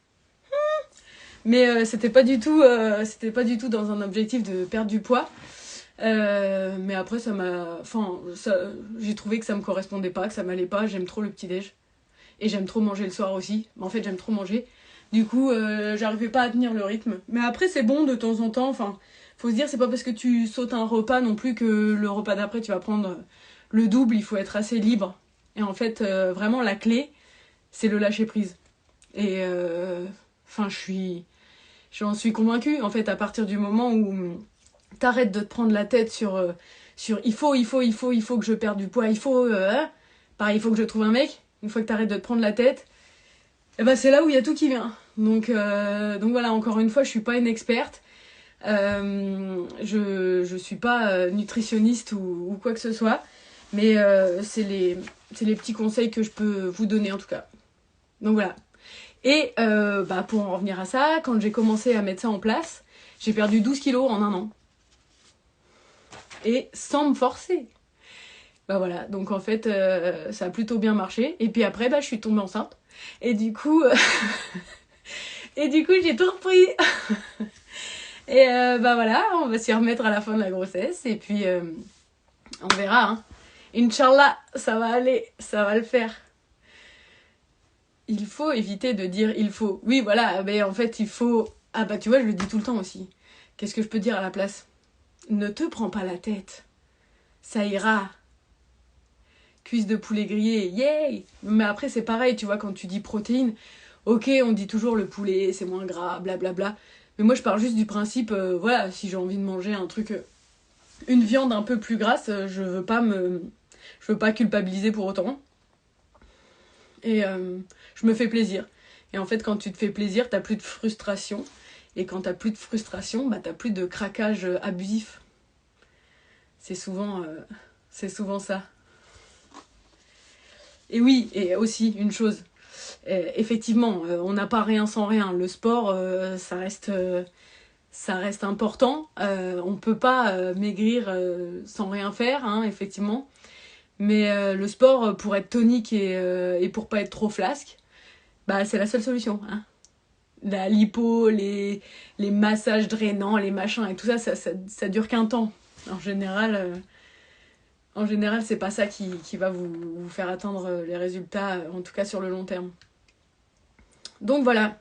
Speaker 1: Mais c'était pas du tout dans un objectif de perdre du poids. Mais après j'ai trouvé que ça me correspondait pas, que ça m'allait pas. J'aime trop le petit-déj et j'aime trop manger le soir aussi. En fait, j'aime trop manger. Du coup, j'arrivais pas à tenir le rythme. Mais après, c'est bon de temps en temps. Enfin, faut se dire, c'est pas parce que tu sautes un repas non plus que le repas d'après tu vas prendre le double. Il faut être assez libre. Et en fait, vraiment la clé, c'est le lâcher prise. Et j'en suis convaincue. En fait, à partir du moment où t'arrêtes de te prendre la tête sur il faut que je perde du poids, pareil, il faut que je trouve un mec. Une fois que t'arrêtes de te prendre la tête, c'est là où il y a tout qui vient. Donc voilà, encore une fois, je suis pas une experte. Je suis pas nutritionniste ou quoi que ce soit. Mais c'est les petits conseils que je peux vous donner en tout cas. Donc voilà. Et pour en revenir à ça, quand j'ai commencé à mettre ça en place, j'ai perdu 12 kilos en un an. Et sans me forcer. Voilà, donc en fait, ça a plutôt bien marché. Et puis après, je suis tombée enceinte. Et du coup, j'ai tout repris. Et voilà, on va s'y remettre à la fin de la grossesse. Et puis, on verra. Hein. Inch'Allah, ça va aller, ça va le faire. Il faut éviter de dire il faut. Oui, voilà, mais en fait, il faut... Ah tu vois, je le dis tout le temps aussi. Qu'est-ce que je peux dire à la place ? Ne te prends pas la tête. Ça ira. Cuisse de poulet grillé, yay ! Mais après, c'est pareil, tu vois, quand tu dis protéines, ok, on dit toujours le poulet, c'est moins gras, blablabla. Mais moi, je pars juste du principe, voilà, si j'ai envie de manger un truc, une viande un peu plus grasse, je veux pas culpabiliser pour autant. Et je me fais plaisir. Et en fait, quand tu te fais plaisir, t'as plus de frustration. Et quand t'as plus de frustration, t'as plus de craquage abusif. C'est souvent ça. Et oui, et aussi une chose. Effectivement, on n'a pas rien sans rien. Le sport, ça reste important. On peut pas maigrir sans rien faire, hein, effectivement. Mais le sport, pour être tonique et pour pas être trop flasque, c'est la seule solution. Hein. La lipo, les massages drainants, les machins et tout ça, ça dure qu'un temps. En général, c'est pas ça qui va vous faire atteindre les résultats, en tout cas sur le long terme. Donc voilà,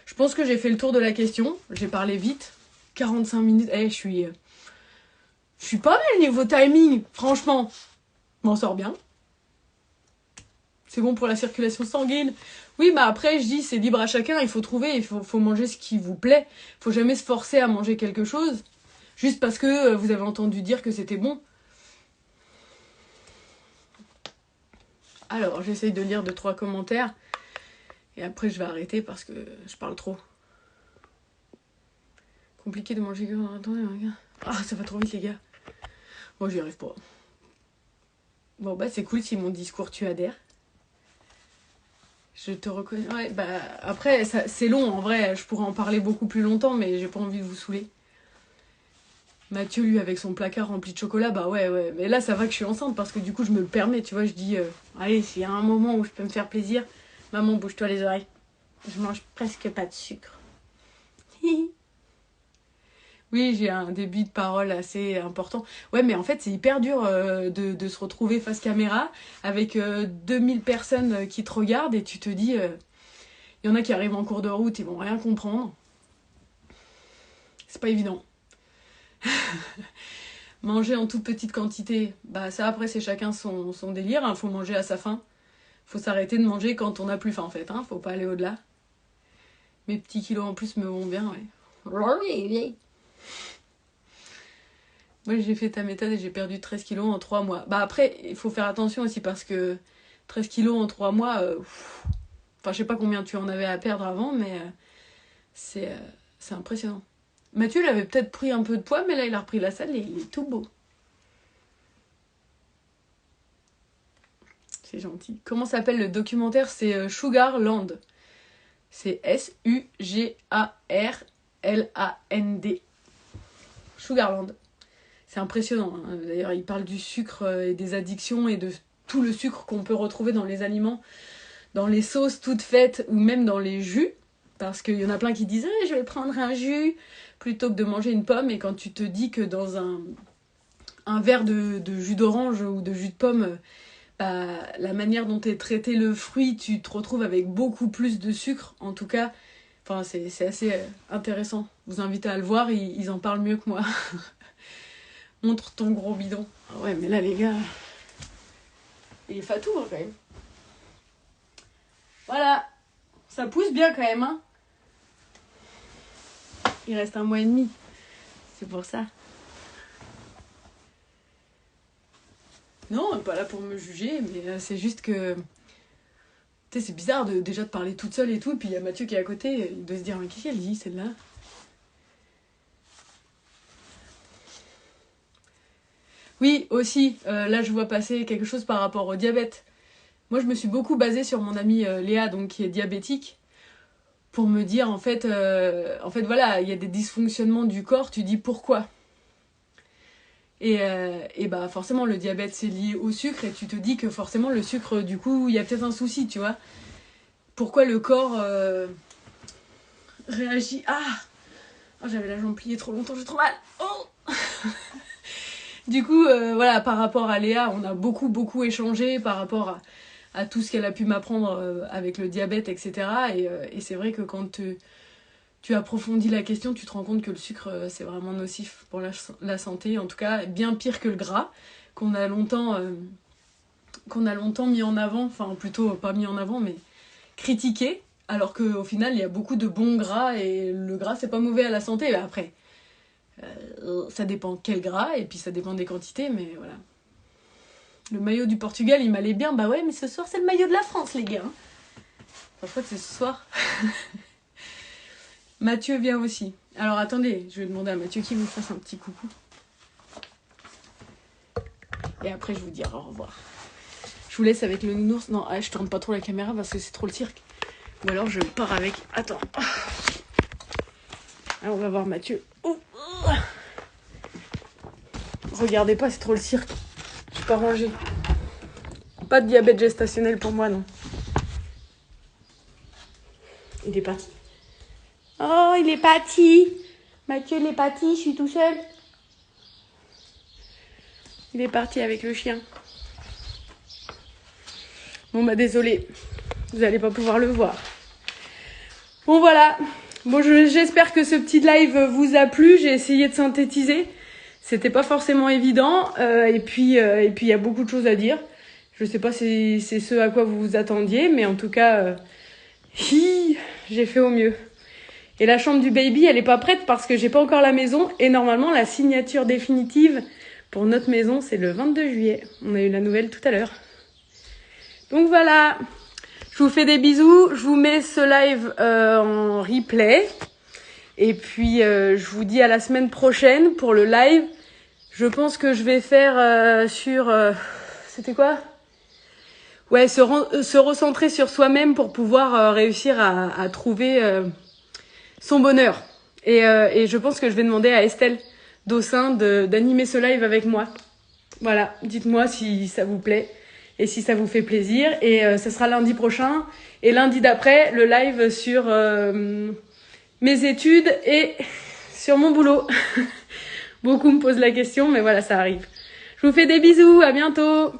Speaker 1: je pense que j'ai fait le tour de la question. J'ai parlé vite, 45 minutes. Je suis pas mal niveau timing, franchement. Je m'en sors bien. C'est bon pour la circulation sanguine. Oui, bah après, je dis, c'est libre à chacun. Il faut trouver, il faut manger ce qui vous plaît. Il faut jamais se forcer à manger quelque chose juste parce que vous avez entendu dire que c'était bon. Alors, j'essaye de lire 2-3 commentaires. Et après, je vais arrêter parce que je parle trop. Compliqué de manger... Attendez, regarde. Ah, ça va trop vite, les gars. Moi, j'y arrive pas. Bon, bah, c'est cool si mon discours, tu adhères. Je te reconnais. Ouais, bah, après, c'est long, en vrai. Je pourrais en parler beaucoup plus longtemps, mais j'ai pas envie de vous saouler. Mathieu, lui, avec son placard rempli de chocolat, bah ouais. Mais là, ça va que je suis enceinte, parce que du coup, je me le permets, tu vois. Je dis, allez, s'il y a un moment où je peux me faire plaisir, maman, bouge-toi les oreilles. Je mange presque pas de sucre. Oui, j'ai un débit de parole assez important. Ouais, mais en fait, c'est hyper dur de se retrouver face caméra avec 2000 personnes qui te regardent et tu te dis, il y en a qui arrivent en cours de route, ils vont rien comprendre. C'est pas évident. Manger en toute petite quantité, bah ça après c'est chacun son délire, hein. Faut manger à sa faim. Faut s'arrêter de manger quand on n'a plus faim en fait, hein. Faut pas aller au-delà. Mes petits kilos en plus me vont bien, ouais. Moi j'ai fait ta méthode et j'ai perdu 13 kilos en 3 mois. Bah après, il faut faire attention aussi parce que 13 kilos en 3 mois, enfin je sais pas combien tu en avais à perdre avant, mais c'est impressionnant. Mathieu, il avait peut-être pris un peu de poids, mais là il a repris la salle et il est tout beau. C'est gentil. Comment s'appelle le documentaire? C'est Sugarland. C'est Sugarland. Sugarland. C'est impressionnant. Hein. D'ailleurs, il parle du sucre et des addictions et de tout le sucre qu'on peut retrouver dans les aliments, dans les sauces toutes faites ou même dans les jus. Parce qu'il y en a plein qui disent je vais prendre un jus plutôt que de manger une pomme. Et quand tu te dis que dans un verre de jus d'orange ou de jus de pomme, bah, la manière dont est traité le fruit, tu te retrouves avec beaucoup plus de sucre. En tout cas, enfin, c'est assez intéressant. Je vous invite à le voir, ils en parlent mieux que moi. Montre ton gros bidon. Ah ouais, mais là, les gars, il est fatou, hein, quand même. Voilà. Ça pousse bien, quand même, hein. Il reste 1 mois et demi. C'est pour ça. Non, pas là pour me juger, mais c'est juste que... Tu sais, c'est bizarre déjà de parler toute seule et tout, et puis il y a Mathieu qui est à côté, il doit se dire, mais qu'est-ce qu'elle dit, celle-là? Oui, aussi, là je vois passer quelque chose par rapport au diabète. Moi je me suis beaucoup basée sur mon amie Léa, donc qui est diabétique, pour me dire en fait voilà, il y a des dysfonctionnements du corps, tu dis pourquoi? Et bah forcément le diabète c'est lié au sucre et tu te dis que forcément le sucre du coup il y a peut-être un souci, tu vois. Pourquoi le corps réagit? Oh, j'avais la jambe pliée trop longtemps, j'ai trop mal. Oh. Du coup, voilà, par rapport à Léa, on a beaucoup échangé par rapport à tout ce qu'elle a pu m'apprendre avec le diabète, etc. Et c'est vrai que quand tu approfondis la question, tu te rends compte que le sucre, c'est vraiment nocif pour la santé. En tout cas, bien pire que le gras, qu'on a longtemps mis en avant, enfin plutôt pas mis en avant, mais critiqué. Alors qu'au final, il y a beaucoup de bons gras et le gras, c'est pas mauvais à la santé. Mais après, ça dépend quel gras et puis ça dépend des quantités, mais voilà. Le maillot du Portugal, il m'allait bien. Bah ouais, mais ce soir, c'est le maillot de la France, les gars. Enfin, je crois que c'est ce soir. Mathieu vient aussi. Alors attendez, je vais demander à Mathieu qu'il me fasse un petit coucou. Et après, je vous dirai au revoir. Je vous laisse avec le nounours. Non, je tourne pas trop la caméra parce que c'est trop le cirque. Ou alors je pars avec... Attends. Alors, on va voir Mathieu. Oh. Regardez pas, c'est trop le cirque. Je suis pas rangée. Pas de diabète gestationnel pour moi, non. Il est parti. Oh, il est parti. Mathieu, il est parti, je suis tout seul. Il est parti avec le chien. Bon bah désolé, vous allez pas pouvoir le voir. Bon voilà, bon j'espère que ce petit live vous a plu. J'ai essayé de synthétiser. C'était pas forcément évident. Et puis il y a beaucoup de choses à dire. Je sais pas si c'est ce à quoi vous vous attendiez, mais en tout cas, j'ai fait au mieux. Et la chambre du baby, elle est pas prête parce que j'ai pas encore la maison. Et normalement, la signature définitive pour notre maison, c'est le 22 juillet. On a eu la nouvelle tout à l'heure. Donc voilà, je vous fais des bisous. Je vous mets ce live en replay. Et puis, je vous dis à la semaine prochaine pour le live. Je pense que je vais faire sur... c'était quoi ? Ouais, se recentrer sur soi-même pour pouvoir réussir à trouver son bonheur. Et je pense que je vais demander à Estelle Dossin d'animer ce live avec moi. Voilà, dites-moi si ça vous plaît et si ça vous fait plaisir. Et ce sera lundi prochain. Et lundi d'après, le live sur mes études et sur mon boulot. Beaucoup me posent la question, mais voilà, ça arrive. Je vous fais des bisous, à bientôt.